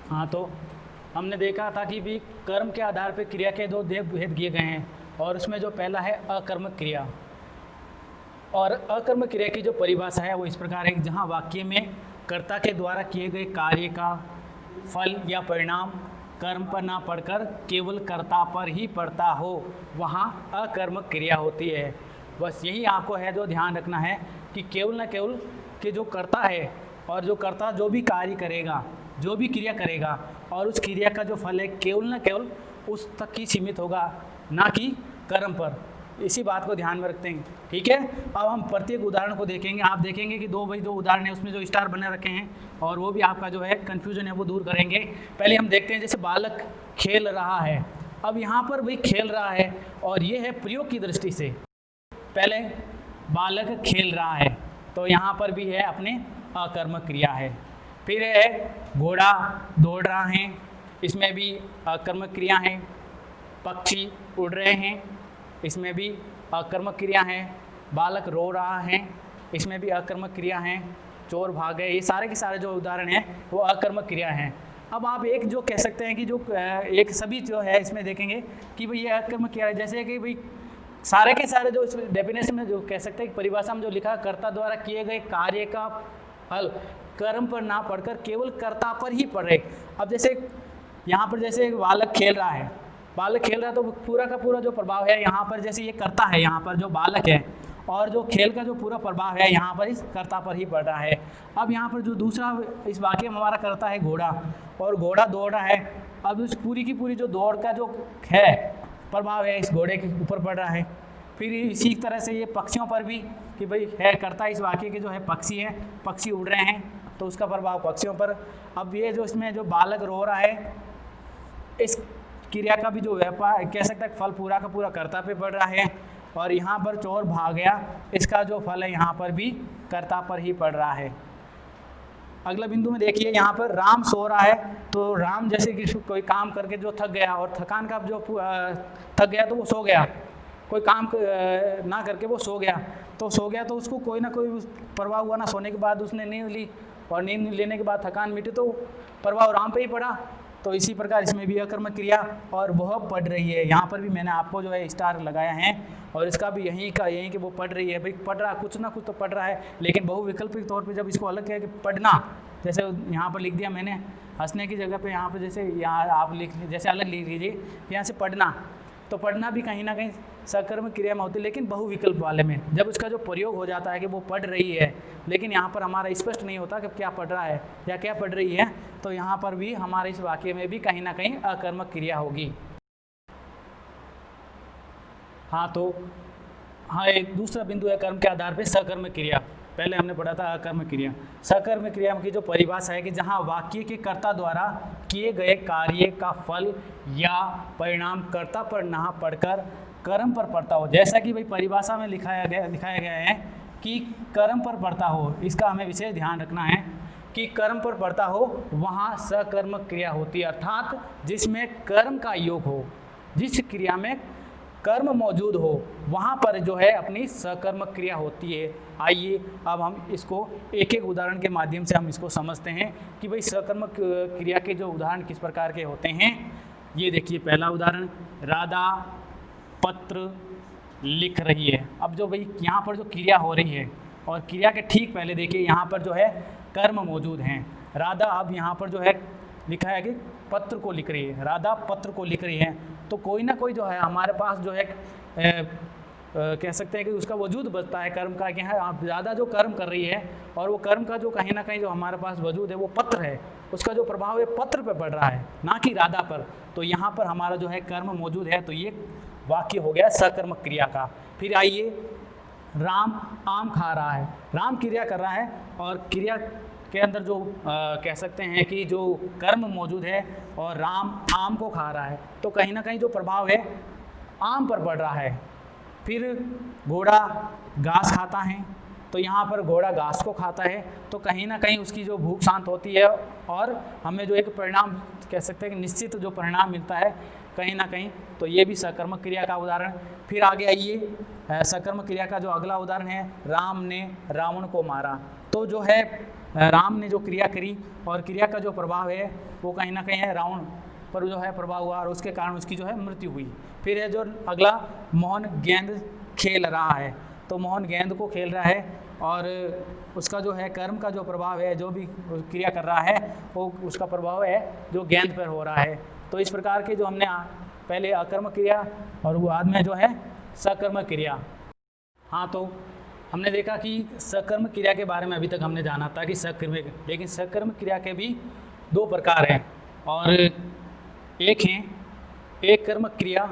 हाँ, तो हमने देखा था कि भी कर्म के आधार पर क्रिया के दो भेद किए गए हैं, और उसमें जो पहला है अकर्मक क्रिया। और अकर्मक क्रिया की जो परिभाषा है वो इस प्रकार है कि जहाँ वाक्य में कर्ता के द्वारा किए गए कार्य का फल या परिणाम कर्म पर ना पड़कर केवल कर्ता पर ही पड़ता हो, वहाँ अकर्मक क्रिया होती है। बस यही आपको है जो ध्यान रखना है कि केवल न केवल कि जो कर्ता है और जो कर्ता जो भी कार्य करेगा, जो भी क्रिया करेगा, और उस क्रिया का जो फल है केवल न केवल उस तक ही सीमित होगा, ना कि कर्म पर। इसी बात को ध्यान में रखते हैं, ठीक है। अब हम प्रत्येक उदाहरण को देखेंगे। आप देखेंगे कि दो उदाहरण है, उसमें जो स्टार बने रखे हैं, और वो भी आपका जो है कन्फ्यूजन है वो दूर करेंगे। पहले हम देखते हैं जैसे बालक खेल रहा है। अब यहाँ पर भाई खेल रहा है, और ये है प्रयोग की दृष्टि से। पहले बालक खेल रहा है, तो यहाँ पर भी है अपने अकर्मक क्रिया है। फिर है घोड़ा दौड़ रहा है, इसमें भी अकर्मक क्रिया है। पक्षी उड़ रहे हैं, इसमें भी अकर्मक क्रिया है। बालक रो रहा है, इसमें भी अकर्मक क्रिया है। चोर भाग गए, ये सारे के सारे जो उदाहरण हैं वो अकर्मक क्रिया हैं। अब आप एक जो कह सकते हैं कि जो एक सभी जो है इसमें देखेंगे कि भाई ये अकर्मक क्रिया है, जैसे कि भाई सारे के सारे जो डेफिनेशन में जो कह सकते हैं कि परिभाषा में जो लिखा, कर्ता द्वारा किए गए कार्य का फल कर्म पर ना पड़कर केवल कर्ता पर ही पड़ रहे। अब जैसे यहाँ पर जैसे बालक खेल रहा है, तो पूरा का पूरा जो प्रभाव है यहाँ पर, जैसे ये कर्ता है यहाँ पर जो बालक है, और जो खेल का जो पूरा प्रभाव है यहाँ पर इस कर्ता पर ही पड़ रहा है। अब यहाँ पर जो दूसरा इस वाक्य में हमारा कर्ता है घोड़ा, और घोड़ा दौड़ रहा है। अब उस पूरी की पूरी जो दौड़ का जो है प्रभाव है इस घोड़े के ऊपर पड़ रहा है। फिर इसी तरह से ये पक्षियों पर भी कि भाई है कर्ता इस वाक्य के जो है पक्षी है, पक्षी उड़ रहे हैं तो उसका प्रभाव पक्षियों पर। अब ये जो इसमें जो बालक रो रहा है, इस क्रिया का भी जो व्यापार कह सकते हैं फल पूरा का पूरा कर्ता पे पड़ रहा है। और यहाँ पर चोर भाग गया, इसका जो फल है यहाँ पर भी कर्ता पर ही पड़ रहा है। अगला बिंदु में देखिए, यहाँ पर राम सो रहा है, तो राम जैसे कि कोई काम करके जो थक गया, और थकान का जो थक गया तो वो सो गया, कोई काम ना करके वो सो गया, तो उसको कोई ना कोई प्रभाव हुआ ना, सोने के बाद उसने नींद ली, और नींद लेने के बाद थकान मिटी, तो प्रभाव राम पे ही पड़ा। तो इसी प्रकार इसमें भी अकर्मक क्रिया और वह पढ़ रही है। यहाँ पर भी मैंने आपको जो है स्टार लगाया है, और इसका भी यही कि वो पढ़ रही है। भाई पढ़ रहा, कुछ ना कुछ तो पढ़ रहा है, लेकिन बहुविकल्पिक तौर पे जब इसको अलग किया कि पढ़ना, जैसे यहाँ पर लिख दिया मैंने, हंसने की जगह पे यहाँ पर जैसे यहाँ आप जैसे अलग लिख लीजिए, यहाँ से पढ़ना, तो पढ़ना भी कहीं ना कहीं सकर्मक क्रिया में होती है, लेकिन बहुविकल्प वाले में जब उसका जो प्रयोग हो जाता है कि वो पढ़ रही है, लेकिन यहाँ पर हमारा स्पष्ट नहीं होता कि क्या पढ़ रहा है या क्या पढ़ रही है, तो यहाँ पर भी हमारे इस वाक्य में भी कहीं ना कहीं अकर्मक क्रिया होगी। हाँ, तो हाँ, एक दूसरा बिंदु है कर्म के आधार पर सकर्मक क्रिया। पहले हमने पढ़ा था अकर्मक क्रिया। सकर्मक क्रिया की जो परिभाषा है कि जहाँ वाक्य के कर्ता द्वारा किए गए कार्य का फल या परिणाम कर्ता पर ना पड़कर कर्म पर पड़ता हो। जैसा कि भाई परिभाषा में दिखाया गया है कि कर्म पर पड़ता हो, इसका हमें विशेष ध्यान रखना है कि कर्म पर पड़ता हो वहाँ सकर्मक क्रिया होती है, अर्थात जिसमें कर्म का योग हो, जिस क्रिया में कर्म मौजूद हो वहाँ पर जो है अपनी सकर्मक क्रिया होती है। आइए अब हम इसको एक एक उदाहरण के माध्यम से हम इसको समझते हैं कि भाई सकर्मक क्रिया के जो उदाहरण किस प्रकार के होते हैं। ये देखिए पहला उदाहरण, राधा पत्र लिख रही है। अब जो भाई यहाँ पर जो क्रिया हो रही है, और क्रिया के ठीक पहले देखिए यहाँ पर जो है कर्म मौजूद हैं। राधा अब यहाँ पर जो है लिखा है कि पत्र को लिख रही है, राधा पत्र को लिख रही है, तो कोई ना कोई जो है हमारे पास जो है कह सकते हैं कि उसका वजूद बचता है कर्म का, कि है आप ज़्यादा जो कर्म कर रही है, और वो कर्म का जो कहीं ना कहीं जो हमारे पास वजूद है वो पत्र है, उसका जो प्रभाव है पत्र पर पड़ रहा है, ना कि राधा पर। तो यहाँ पर हमारा जो है कर्म मौजूद है, तो ये वाक्य हो गया सकर्मक क्रिया का। फिर आइए, राम आम खा रहा है। राम क्रिया कर रहा है, और क्रिया के अंदर जो कह सकते हैं कि जो कर्म मौजूद है, और राम आम को खा रहा है, तो कहीं ना कहीं जो प्रभाव है आम पर पड़ रहा है। फिर घोड़ा घास खाता है, तो यहाँ पर घोड़ा घास को खाता है, तो कहीं ना कहीं उसकी जो भूख शांत होती है, और हमें जो एक परिणाम कह सकते हैं कि निश्चित जो परिणाम मिलता है कहीं ना कहीं, तो ये भी सकर्मक क्रिया का उदाहरण। फिर आगे आइए, सकर्मक क्रिया का जो अगला उदाहरण है, राम ने रावण को मारा। तो जो है राम ने जो क्रिया करी और क्रिया का जो प्रभाव है वो कहीं ना कहीं है रावण पर जो है प्रभाव हुआ और उसके कारण उसकी जो है मृत्यु हुई। फिर है जो अगला, मोहन गेंद खेल रहा है, तो मोहन गेंद को खेल रहा है और उसका जो है कर्म का जो प्रभाव है, जो भी क्रिया कर रहा है वो उसका प्रभाव है जो गेंद पर हो रहा है। तो इस प्रकार के जो हमने पहले अकर्मक क्रिया और वो बाद में जो है सकर्मक क्रिया। हाँ, तो हमने देखा कि सकर्मक क्रिया के बारे में अभी तक हमने जाना था कि सकर्मक, लेकिन सकर्मक क्रिया के भी दो प्रकार हैं और एक है एक कर्मक क्रिया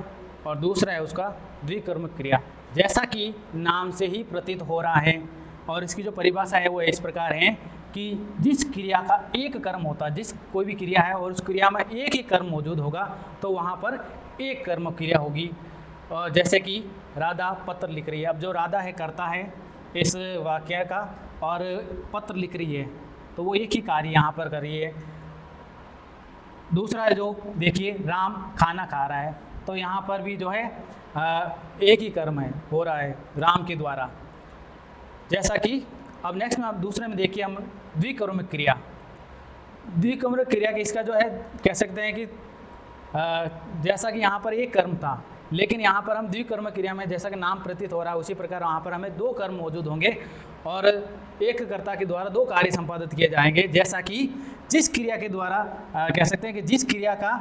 और दूसरा है उसका द्विकर्मक क्रिया। जैसा कि नाम से ही प्रतीत हो रहा है और इसकी जो परिभाषा है वो इस प्रकार है कि जिस क्रिया का एक कर्म होता है, जिस कोई भी क्रिया है और उस क्रिया में एक ही कर्म मौजूद होगा तो वहाँ पर एक कर्मक क्रिया होगी। जैसे कि राधा पत्र लिख रही है, अब जो राधा है करता है इस वाक्य का और पत्र लिख रही है, तो वो एक ही कार्य यहाँ पर कर रही है। दूसरा है जो देखिए राम खाना खा रहा है, तो यहाँ पर भी जो है एक ही कर्म है हो रहा है राम के द्वारा। जैसा कि अब नेक्स्ट में आप दूसरे में देखिए हम द्विकर्मक क्रिया। द्विकर्मक क्रिया की इसका जो है कह सकते हैं कि जैसा कि यहाँ पर एक कर्म था, लेकिन यहाँ पर हम द्विकर्मक क्रिया में जैसा कि नाम प्रतीत हो रहा है उसी प्रकार वहाँ पर हमें दो कर्म मौजूद होंगे और एक कर्ता के द्वारा दो कार्य संपादित किए जाएंगे। जैसा कि जिस क्रिया के द्वारा कह सकते हैं कि जिस क्रिया का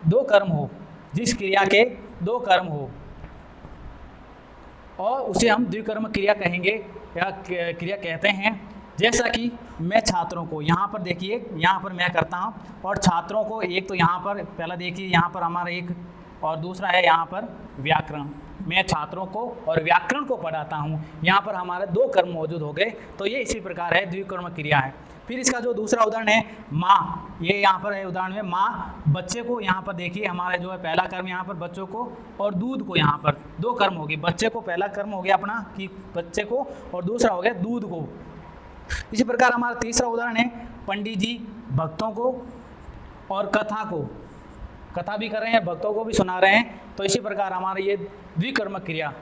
दो कर्म हो, जिस क्रिया के दो कर्म हो और उसे हम द्विकर्मक क्रिया कहेंगे या क्रिया कहते हैं। जैसा कि मैं छात्रों को, यहाँ पर देखिए यहाँ पर मैं करता हूँ और छात्रों को, एक तो यहाँ पर पहला देखिए यहाँ पर हमारा एक और दूसरा है यहाँ पर व्याकरण, मैं छात्रों को और व्याकरण को पढ़ाता हूँ, यहाँ पर हमारे दो कर्म मौजूद हो गए, तो ये इसी प्रकार है द्विकर्मक क्रिया है। फिर इसका जो दूसरा उदाहरण है माँ, ये यहाँ पर है उदाहरण में माँ बच्चे को, यहाँ पर देखिए हमारा जो है पहला कर्म यहाँ पर बच्चों को और दूध को, यहाँ पर दो कर्म हो गए, बच्चे को पहला कर्म हो गया अपना कि बच्चे को और दूसरा हो गया दूध को। इसी प्रकार हमारा तीसरा उदाहरण है पंडित जी भक्तों को और कथा को, कथा भी कर रहे हैं भक्तों को भी सुना रहे हैं, तो इसी प्रकार हमारा ये द्विकर्मक क्रिया